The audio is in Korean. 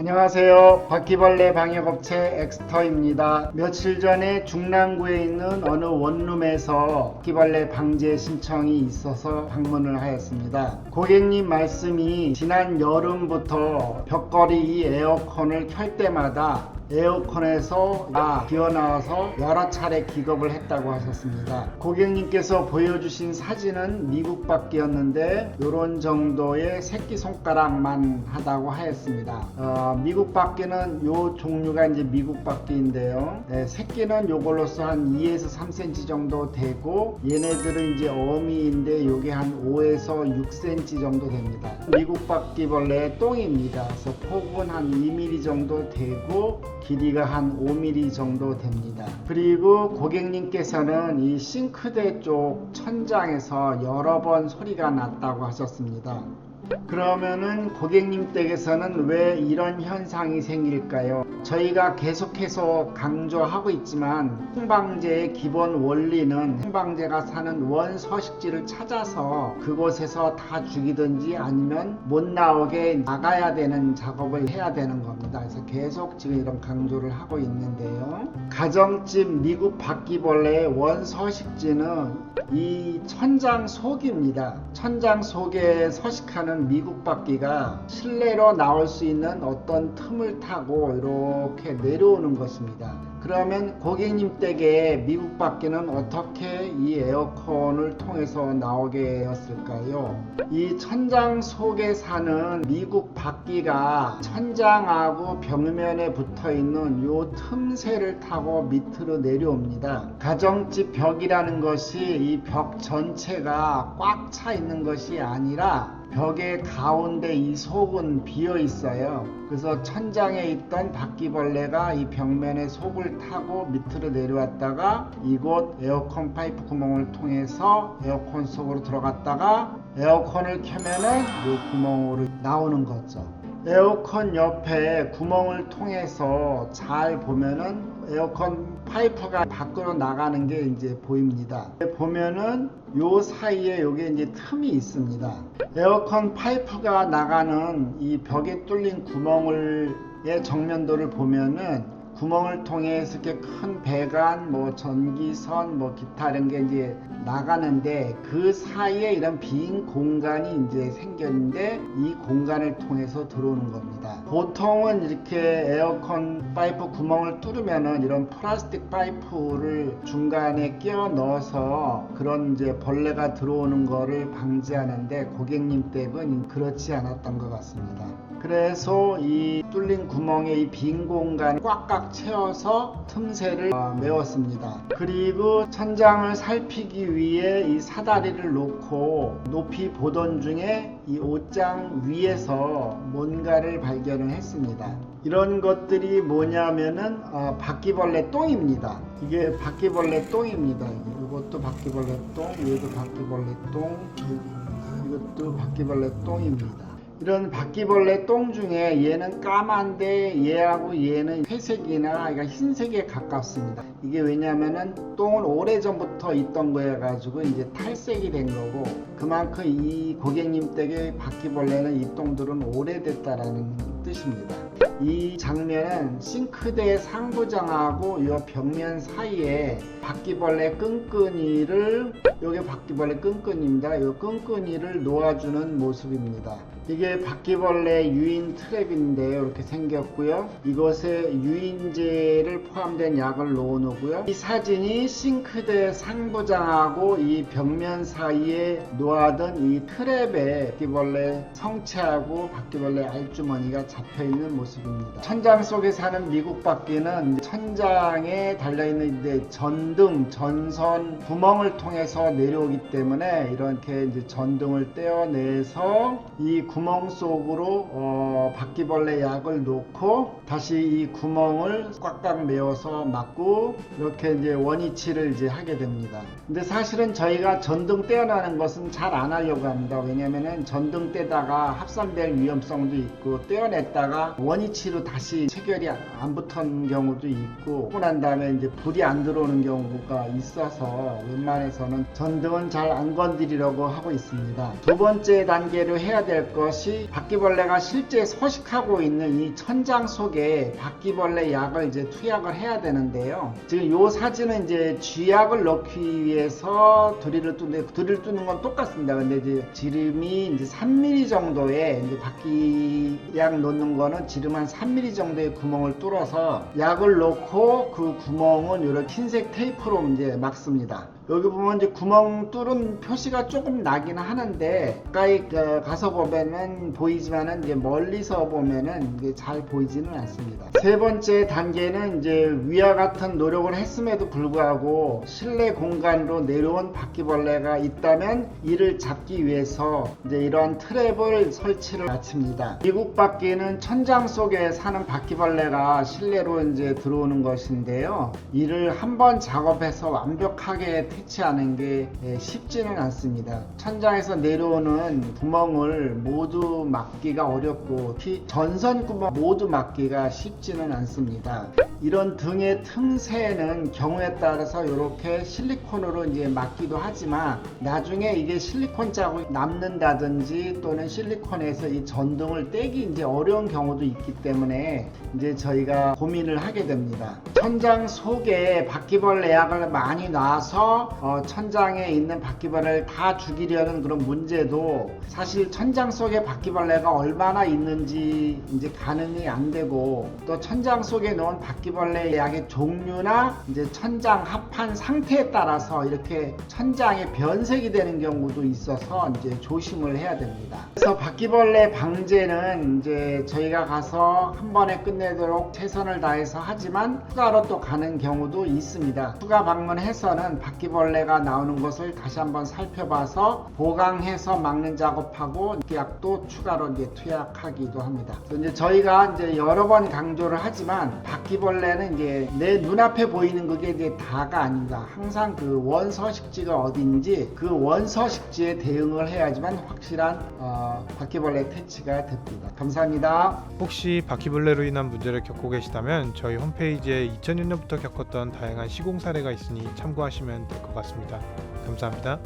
안녕하세요. 바퀴벌레 방역업체 엑스터입니다. 며칠 전에 중랑구에 있는 어느 원룸에서 바퀴벌레 방제 신청이 있어서 방문을 하였습니다. 고객님 말씀이 지난 여름부터 벽걸이 이 에어컨을 켤 때마다 에어컨에서 기어나와서 여러 차례 기겁을 했다고 하셨습니다. 고객님께서 보여주신 사진은 미국 밖이었는데 이런 정도의 새끼손가락만 하다고 하였습니다. 미국 밖에는 요 종류가 이제 미국 밖인데요. 새끼는 요걸로서 한 2에서 3cm 정도 되고 얘네들은 이제 어미인데 요게 한 5에서 6cm 정도 됩니다. 미국 바퀴벌레의 똥입니다. 그래서 폭은 한 2mm 정도 되고 길이가 한 5mm 정도 됩니다. 그리고 고객님께서는 이 싱크대 쪽 천장에서 여러 번 소리가 났다고 하셨습니다. 그러면은 고객님 댁에서는 왜 이런 현상이 생길까요? 저희가 계속해서 강조하고 있지만 항방제의 기본 원리는 항방제가 사는 원서식지를 찾아서 그곳에서 다 죽이든지 아니면 못 나오게 나가야 되는 작업을 해야 되는 겁니다. 그래서 계속 지금 이런 강조를 하고 있는데요. 가정집 미국 바퀴벌레의 원서식지는 이 천장 속입니다. 천장 속에 서식하는 미국 바퀴가 실내로 나올 수 있는 어떤 틈을 타고 이렇게 내려오는 것입니다. 그러면 고객님 댁에 미국 바퀴는 어떻게 이 에어컨을 통해서 나오게 되었을까요? 이 천장 속에 사는 미국 바퀴가 천장하고 벽면에 붙어 있는 요 틈새를 타고 밑으로 내려옵니다. 가정집 벽이라는 것이 이 벽 전체가 꽉 차 있는 것이 아니라 벽의 가운데 이 속은 비어 있어요. 그래서 천장에 있던 바퀴벌레가 이 벽면의 속을 타고 밑으로 내려왔다가 이곳 에어컨 파이프 구멍을 통해서 에어컨 속으로 들어갔다가 에어컨을 켜면은 이 구멍으로 나오는 거죠. 에어컨 옆에 구멍을 통해서 잘 보면은 에어컨 파이프가 밖으로 나가는 게 이제 보입니다. 보면은 요 사이에 요게 이제 틈이 있습니다. 에어컨 파이프가 나가는 이 벽에 뚫린 구멍의 정면도를 보면은 구멍을 통해서 이렇게 큰 배관, 전기선, 기타 이런 게 이제 나가는데 그 사이에 이런 빈 공간이 이제 생겼는데 이 공간을 통해서 들어오는 겁니다. 보통은 이렇게 에어컨 파이프 구멍을 뚫으면은 이런 플라스틱 파이프를 중간에 끼워 넣어서 그런 이제 벌레가 들어오는 거를 방지하는데 고객님 댁은 그렇지 않았던 것 같습니다. 그래서 이 뚫린 구멍에 이 빈 공간 꽉꽉 채워서 틈새를 메웠습니다. 그리고 천장을 살피기 위해 이 사다리를 놓고 높이 보던 중에 이 옷장 위에서 뭔가를 발견을 했습니다. 이런 것들이 뭐냐면은 바퀴벌레 똥입니다. 이게 바퀴벌레 똥입니다. 이것도 바퀴벌레 똥, 얘도 바퀴벌레 똥, 이것도 바퀴벌레 똥입니다. 이런 바퀴벌레 똥 중에 얘는 까만데 얘하고 얘는 회색이나 그러니까 흰색에 가깝습니다. 이게 왜냐면은 똥은 오래전부터 있던 거여 가지고 이제 탈색이 된 거고 그만큼 이 고객님 댁의 바퀴벌레는 이 똥들은 오래됐다라는 뜻입니다. 이 장면은 싱크대 상부장하고 이 벽면 사이에 바퀴벌레 끈끈이를 요게 바퀴벌레 끈끈이입니다. 이 끈끈이를 놓아주는 모습입니다. 이게 바퀴벌레 유인 트랩인데요. 이렇게 생겼고요. 이것에 유인제를 포함된 약을 놓아 놓고요. 이 사진이 싱크대 상부장하고 이 벽면 사이에 놓아둔 이 트랩에 바퀴벌레 성체하고 바퀴벌레 알주머니가 잡혀있는 모습입니다. 천장 속에 사는 미국 바퀴는 천장에 달려있는 전등, 전선 구멍을 통해서 내려오기 때문에 이렇게 이제 전등을 떼어내서 이 구멍 속으로 바퀴벌레 약을 놓고 다시 이 구멍을 꽉꽉 메워서 막고 이렇게 이제 원위치를 이제 하게 됩니다. 근데 사실은 저희가 전등 떼어나는 것은 잘 안 하려고 합니다. 왜냐면은 전등 떼다가 합선될 위험성도 있고 떼어냈다가 원위치로 다시 체결이 안 붙은 경우도 있고 하고 난 다음에 이제 불이 안 들어오는 경우가 있어서 웬만해서는 전등은 잘 안 건드리려고 하고 있습니다. 두 번째 단계로 해야 될 것 것이 바퀴벌레가 실제 서식하고 있는 이 천장 속에 바퀴벌레 약을 이제 투약을 해야 되는데요. 지금 이 사진은 이제 쥐약을 넣기 위해서 드릴을 뚫는데, 드릴 뚫는 건 똑같습니다. 근데 이제 지름이 이제 3mm 정도의, 이제 바퀴약 넣는 거는 지름 한 3mm 정도의 구멍을 뚫어서 약을 넣고 그 구멍은 이렇게 흰색 테이프로 이제 막습니다. 여기 보면 이제 구멍 뚫은 표시가 조금 나긴 하는데 가까이 가서 보면은 보이지만은 이제 멀리서 보면은 이게 잘 보이지는 않습니다. 세 번째 단계는 이제 위와 같은 노력을 했음에도 불구하고 실내 공간으로 내려온 바퀴벌레가 있다면 이를 잡기 위해서 이제 이러한 트랩을 설치를 마칩니다. 미국 바퀴는 천장 속에 사는 바퀴벌레가 실내로 이제 들어오는 것인데요. 이를 한번 작업해서 완벽하게 퇴치하는 게 쉽지는 않습니다. 천장에서 내려오는 구멍을 모두 막기가 어렵고 특히 전선 구멍 모두 막기가 쉽지는 않습니다. 이런 등의 틈새는 경우에 따라서 이렇게 실리콘으로 이제 막기도 하지만 나중에 이게 실리콘 자국이 남는다든지 또는 실리콘에서 이 전등을 떼기 이제 어려운 경우도 있기 때문에 이제 저희가 고민을 하게 됩니다. 천장 속에 바퀴벌레 약을 많이 놔서 천장에 있는 바퀴벌레를 다 죽이려는 그런 문제도 사실 천장 속에 바퀴벌레가 얼마나 있는지 이제 가늠이 안 되고 또 천장 속에 넣은 바퀴벌레 약의 종류나 이제 천장 합판 상태에 따라서 이렇게 천장에 변색이 되는 경우도 있어서 이제 조심을 해야 됩니다. 그래서 바퀴벌레 방제는 이제 저희가 가서 한 번에 끝내도록 최선을 다해서 하지만 추가로 또 가는 경우도 있습니다. 추가 방문해서는 바퀴벌레가 나오는 것을 다시 한번 살펴봐서 보강해서 막는 작업하고 약도 추가로 이제 투약하기도 합니다. 이제 저희가 이제 여러 번 강조를 하지만 바퀴벌레는 이제 내 눈앞에 보이는 그게 이제 다가 아닙니다. 항상 그 원서식지가 어딘지 그 원서식지에 대응을 해야지만 확실한 바퀴벌레 퇴치가 됩니다. 감사합니다. 혹시 바퀴벌레로 인한 문제를 겪고 계시다면 저희 홈페이지에 2006년부터 겪었던 다양한 시공 사례가 있으니 참고하시면 될 것 같습니다. 감사합니다.